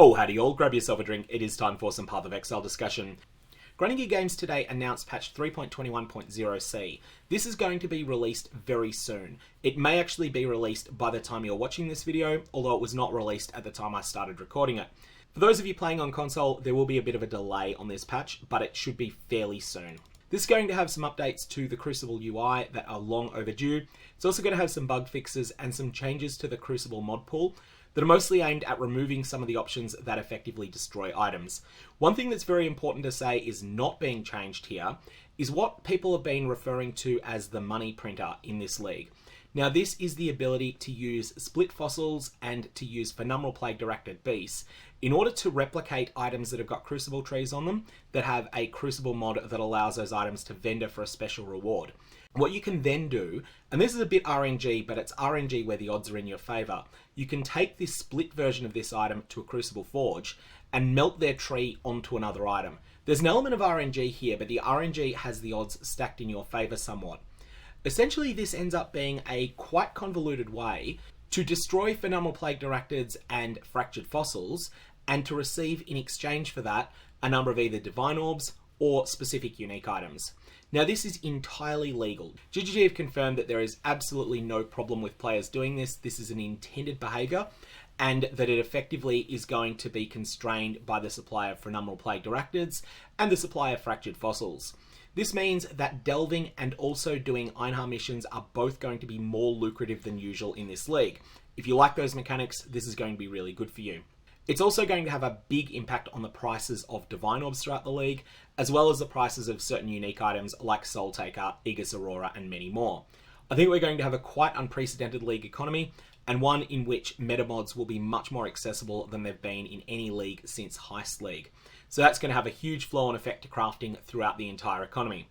Oh, howdy all, grab yourself a drink, it is time for some PathOfExile discussion. Grinding Gear Games today announced patch 3.21.0c. This is going to be released very soon. It may actually be released by the time you're watching this video, although it was not released at the time I started recording it. For those of you playing on console, there will be a bit of a delay on this patch, but it should be fairly soon. This is going to have some updates to the Crucible UI that are long overdue. It's also going to have some bug fixes and some changes to the Crucible mod pool that are mostly aimed at removing some of the options that effectively destroy items. One thing that's very important to say is not being changed here is what people have been referring to as the money printer in this league. Now this is the ability to use split fossils and to use phenomenal plague directed beasts in order to replicate items that have got crucible trees on them that have a crucible mod that allows those items to vendor for a special reward. What you can then do, and this is a bit RNG, but it's RNG where the odds are in your favor, you can take this split version of this item to a crucible forge and melt their tree onto another item. There's an element of RNG here, but the RNG has the odds stacked in your favor somewhat. Essentially, this ends up being a quite convoluted way to destroy phenomenal plague directeds and fractured fossils, and to receive in exchange for that a number of either divine orbs or specific unique items. Now this is entirely legal. GGG have confirmed that there is absolutely no problem with players doing this. This is an intended behavior, and that it effectively is going to be constrained by the supply of phenomenal plague directeds and the supply of fractured fossils. This means that delving and also doing Einhar missions are both going to be more lucrative than usual in this league. If you like those mechanics, this is going to be really good for you. It's also going to have a big impact on the prices of divine orbs throughout the league, as well as the prices of certain unique items like Soul Taker, Aegis Aurora, and many more. I think we're going to have a quite unprecedented league economy, and one in which Metamods will be much more accessible than they've been in any league since Heist League. So that's going to have a huge flow-on effect to crafting throughout the entire economy.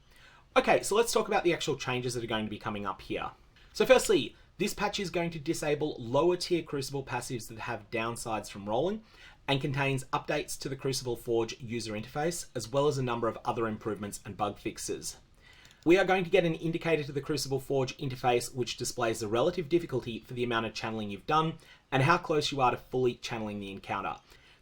Okay, so let's talk about the actual changes that are going to be coming up here. So firstly, this patch is going to disable lower tier Crucible passives that have downsides from rolling, and contains updates to the Crucible Forge user interface, as well as a number of other improvements and bug fixes. We are going to get an indicator to the Crucible Forge interface which displays the relative difficulty for the amount of channeling you've done, and how close you are to fully channeling the encounter.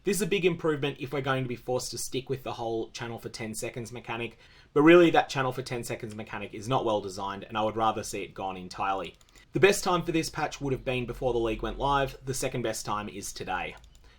This is a big improvement if we're going to be forced to stick with the whole channel for 10 seconds mechanic, but really that channel for 10 seconds mechanic is not well designed, and I would rather see it gone entirely. The best time for this patch would have been before the league went live. The second best time is today.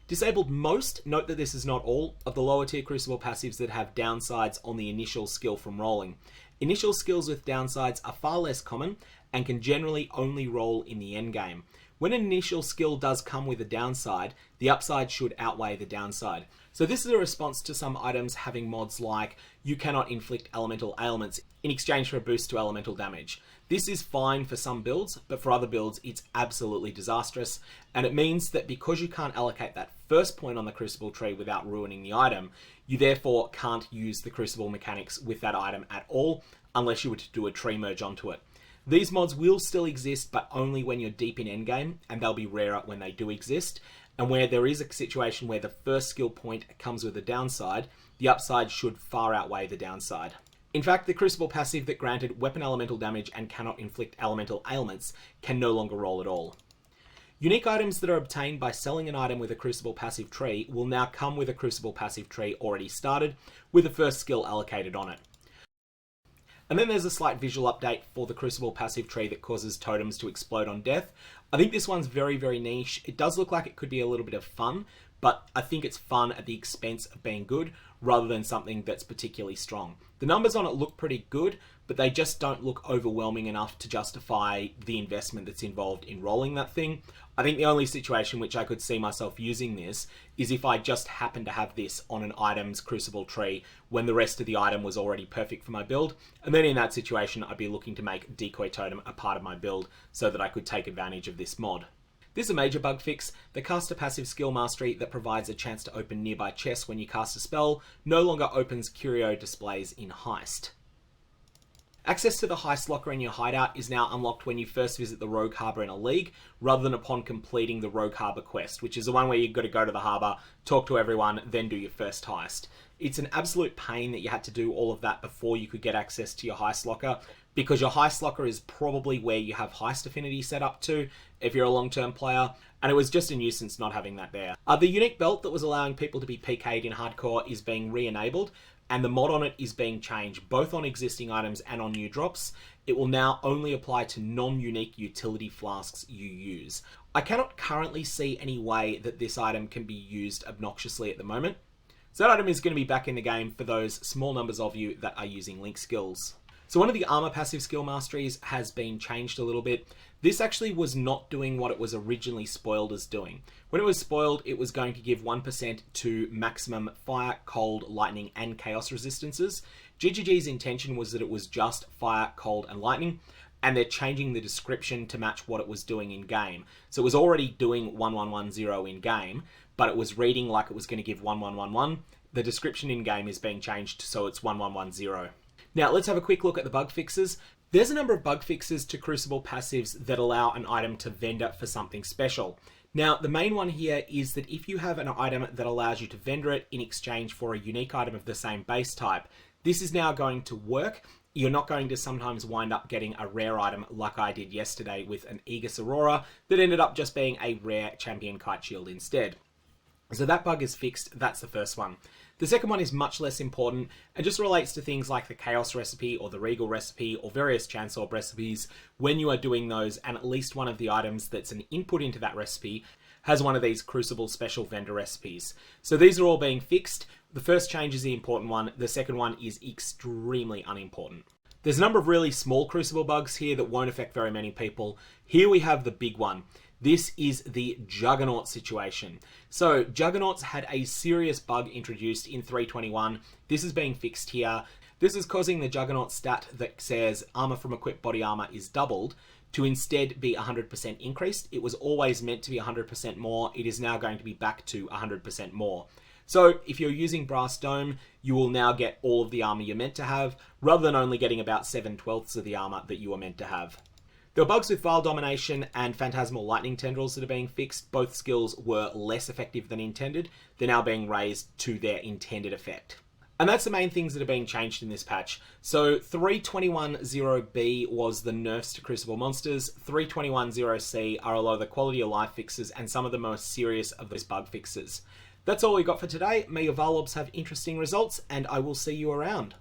Disabled most, note that this is not all, of the lower tier Crucible passives that have downsides on the initial skill from rolling. Initial skills with downsides are far less common and can generally only roll in the endgame. When an initial skill does come with a downside, the upside should outweigh the downside. So this is a response to some items having mods like you cannot inflict elemental ailments in exchange for a boost to elemental damage. This is fine for some builds, but for other builds it's absolutely disastrous, and it means that because you can't allocate that first point on the Crucible tree without ruining the item, you therefore can't use the Crucible mechanics with that item at all unless you were to do a tree merge onto it. These mods will still exist, but only when you're deep in endgame, and they'll be rarer when they do exist. And where there is a situation where the first skill point comes with a downside, the upside should far outweigh the downside. In fact, the Crucible passive that granted weapon elemental damage and cannot inflict elemental ailments can no longer roll at all. Unique items that are obtained by selling an item with a Crucible passive tree will now come with a Crucible passive tree already started, with the first skill allocated on it. And then there's a slight visual update for the Crucible passive tree that causes totems to explode on death. I think this one's very, very niche. It does look like it could be a little bit of fun, but I think it's fun at the expense of being good, rather than something that's particularly strong. The numbers on it look pretty good, but they just don't look overwhelming enough to justify the investment that's involved in rolling that thing. I think the only situation which I could see myself using this is if I just happened to have this on an item's Crucible tree when the rest of the item was already perfect for my build, and then in that situation I'd be looking to make Decoy Totem a part of my build so that I could take advantage of this mod. This is a major bug fix. The caster passive skill mastery that provides a chance to open nearby chests when you cast a spell no longer opens curio displays in Heist. Access to the Heist locker in your hideout is now unlocked when you first visit the Rogue Harbour in a league, rather than upon completing the Rogue Harbour quest, which is the one where you've got to go to the harbour, talk to everyone, then do your first heist. It's an absolute pain that you had to do all of that before you could get access to your Heist locker, because your Heist locker is probably where you have Heist affinity set up to if you're a long-term player, and it was just a nuisance not having that there. The unique belt that was allowing people to be PK'd in hardcore is being re-enabled, and the mod on it is being changed, both on existing items and on new drops. It will now only apply to non-unique utility flasks you use. I cannot currently see any way that this item can be used obnoxiously at the moment, so that item is going to be back in the game for those small numbers of you that are using link skills. So one of the armor passive skill masteries has been changed a little bit. This actually was not doing what it was originally spoiled as doing. When it was spoiled, it was going to give 1% to maximum fire, cold, lightning, and chaos resistances. GGG's intention was that it was just fire, cold, and lightning, and they're changing the description to match what it was doing in game. So it was already doing 1110 in game, but it was reading like it was going to give 1111. The description in game is being changed so it's 1110. Now let's have a quick look at the bug fixes. There's a number of bug fixes to Crucible passives that allow an item to vendor for something special. Now, the main one here is that if you have an item that allows you to vendor it in exchange for a unique item of the same base type, this is now going to work. You're not going to sometimes wind up getting a rare item like I did yesterday with an Aegis Aurora that ended up just being a rare champion kite shield instead. So that bug is fixed. That's the first one. The second one is much less important and just relates to things like the Chaos recipe or the Regal recipe or various Chance Orb recipes. When you are doing those, and at least one of the items that's an input into that recipe has one of these Crucible special vendor recipes. So these are all being fixed. The first change is the important one. The second one is extremely unimportant. There's a number of really small Crucible bugs here that won't affect very many people. Here we have the big one. This is the Juggernaut situation. So Juggernauts had a serious bug introduced in 3.21. This is being fixed here. This is causing the Juggernaut stat that says armor from equipped body armor is doubled to instead be 100% increased. It was always meant to be 100% more. It is now going to be back to 100% more. So if you're using Brass Dome, you will now get all of the armor you're meant to have, rather than only getting about 7/12 of the armor that you were meant to have. There were bugs with Vaal Domination and Phantasmal Lightning Tendrils that are being fixed. Both skills were less effective than intended. They're now being raised to their intended effect. And that's the main things that are being changed in this patch. So 3.21.0b was the nerfs to Crucible monsters. 3.21.0c are a lot of the quality of life fixes and some of the most serious of those bug fixes. That's all we got for today. May your Vaal orbs have interesting results, and I will see you around.